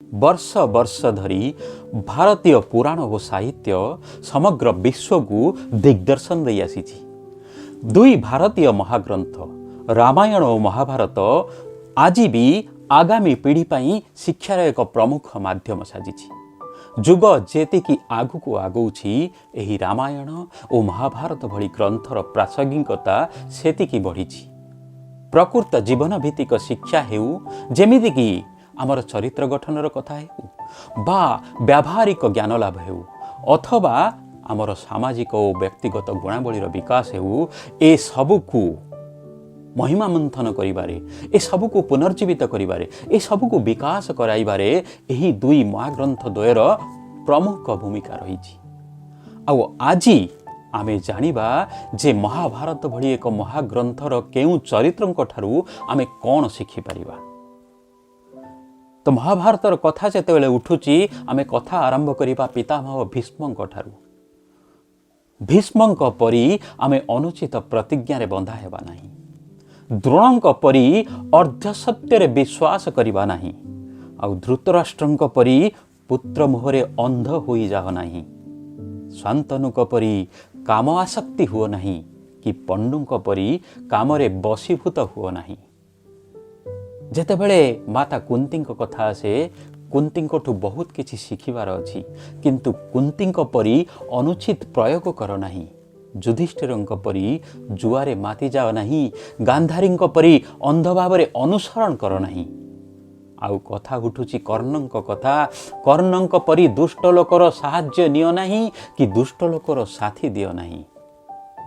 वर्ष वर्ष धरी भारतीय पुराण और साहित्य समग्र विश्व को दिग्दर्शन दे आसीछि। दुई भारतीय महाग्रंथ रामायण और महाभारत आज भी आगामी पीढ़ी पाई शिक्षार एक प्रमुख माध्यम साजिछि। जुग जेतिकी आगुक आगौछि एही रामायण और महाभारत भली ग्रंथर प्रासंगिकता सेतिकी बढ़िछि। प्रकृत जीवन भित्तिक शिक्षा हेउ जेमिति कि आमर चरित्र गठनर कथा हेउ बा व्यावहारिक ज्ञान लाभ हेउ अथवा आमर सामाजिक और व्यक्तिगत गुणावलीर विकास हेउ ए सबुकु महिमा मंथन करिबारे ए सबुकु पुनर्जीवित करिबारे ए सबुकु विकास कराइबारे एही दुई महाग्रंथ द्वयर प्रमुख भूमिका रहिछि। आउ आजी आमे जानिबा जे महाभारत भली एक महाग्रंथर केउ चरित्रंक ठारू आमे कोन शिखि परिबा। तो महाभारतर कथा जेतेबेले उठुची आमे कथा आरंभ करिबा पितामह भीष्मंक ठारू। भीष्मंक परी आमे अनुचित प्रतिज्ञा रे बंधा हेबा नाही। द्रोणंक परी अर्धसत्य रे विश्वास करिबा नाही। आउ धृतराष्ट्रंक परी पुत्र मोहरे अंध होई जाओ नाही। शांतनुक परी काम आसक्ति हुओ नाही कि पंडुंक परी कामरे बसीभूत हुओ नाही। जेतेबेले माता कुंतींक कथा आसे कुंतींकठु बहुत किछि शिखिबार अछि, किंतु कुंतींक परी अनुचित प्रयोग कर नाही। युधिष्ठिरंक परी जुआरे माति जाओ नाही। गांधारींक परी अंध भावरे अनुसरण कर नाही। आउ कथा उठुची कर्णंक कथा। कर्णंक परी दुष्ट लोकर साहाय्य नियो नाही कि दुष्ट लोकर साथी दियो नाही।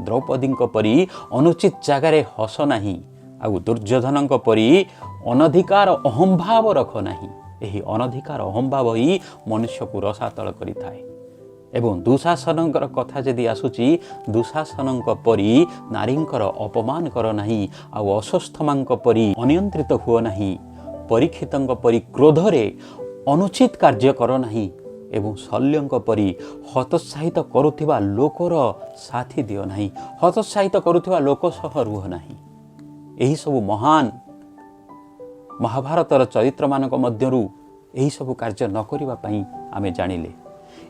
द्रौपदींक परी अनुचित जगारे हस नाही। आउ दुर्योधनंक परी अनधिकार अहंभाव रख नाही। एही अनधिकार अहंभाव ही मनुष्य को रसातल करिथाए। एवं दुशासनंकर कथा जदि आसुची दुशासनंक परी नारींकर अपमान कर नाही। आउ अस्वस्थमांक परी अनियंत्रित हुओ नाही। परीक्षितंक परी क्रोधरे अनुचित कार्य कर नाही। एवं शल्यंक परी हतोत्साहित करुथिबा लोकर साथी दियो नाही। हतोत्साहित करुथिबा लोक सह रुह नाही। एही सब महान महाभारतर चरित्र मानक मध्यरु एही सब कार्य न करिबा पई आमे जानिले।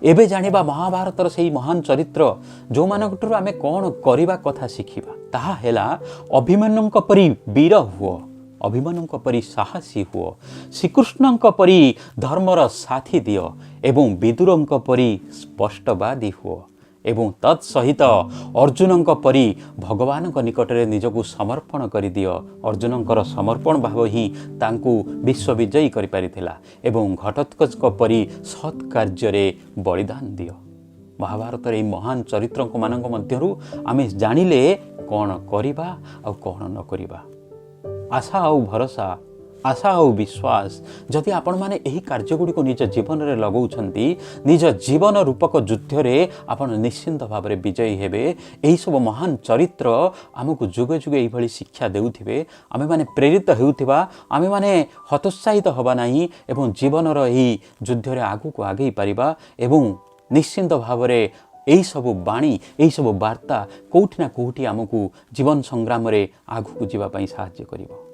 एबे जानिबा महाभारतर सेही महान चरित्र जो मानकटरु आमे कोन करिबा कथा शिखिबा। ताहा हेला अभिमन्युंक परी वीर हुओ। अभिमन्युंक परी साहसी हुओ। श्रीकृष्णंक परी धर्मर साथी दियो। एवं विदुरंक परी स्पष्टवादी हुओ। एवं तत्सहित अर्जुनंक परी भगवानक निकटरे निजकु समर्पण करि दियो। अर्जुनंकर समर्पण भाव ही तांकु विश्व विजयी करि पारिथिला। एवं घटोत्कचक परी सत् कार्य बलिदान दियो। महाभारतर एही महान चरित्रक मानक मध्यरु आमे जानिले कोन करिबा आ कोन न करिबा। आशा आउ भरोसा आशा आउ विश्वास जदि आपण माने एही कार्यगुड़ी को निज जीवन रे लगाउछंती निज जीवन रूपक युद्ध रे आपण निश्चिंत भाव रे विजयी हेबे। एही सब महान चरित्र आमको जुगे जुगे एही भली शिक्षा देउथिबे। आमे माने प्रेरित हेउथिबा। आमे माने हतोत्साहित हबा नाही एवं जीवन रो एही युद्ध रे आगु को आगे परिबा। एवं निश्चिंत भाव रे एही सब बाणी एही सब वार्ता कोठी ना कोठी आमको जीवन संग्राम रे आगु को जीवा पई सहायता करिवो।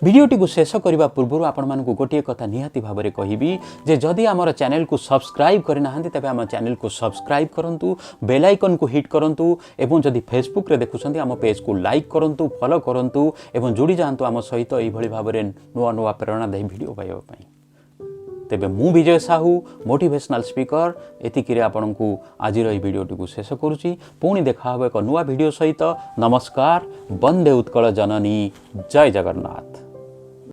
भिडियोटी को शेष करने पूर्व आपण मानकु गोटे कथा निहाती भाव में कहिबी जे जदि आमर चैनल को सब्सक्राइब करि नाहंती तबे आम चैनल को सब्सक्राइब करंतु। बेल आइकन को हिट करंतु। एवं जदि फेसबुक रे देखुछंती आम पेज को लाइक करंतु फॉलो करंतु। एवं जोड़ी जांतु आम सहित एही भली भाव में नुआ नुआ प्रेरणादायी भिडियो पाइबा पई। तेबे मु विजय साहू मोटिवेशनल स्पीकर एतिकिरे आपनकु आजिर एही भिडियोटी को शेष करूची। पुणी देखा हबो एक नुआ भिडियो सहित। नमस्कार। वंदे उत्कल जननी। जय जगन्नाथ।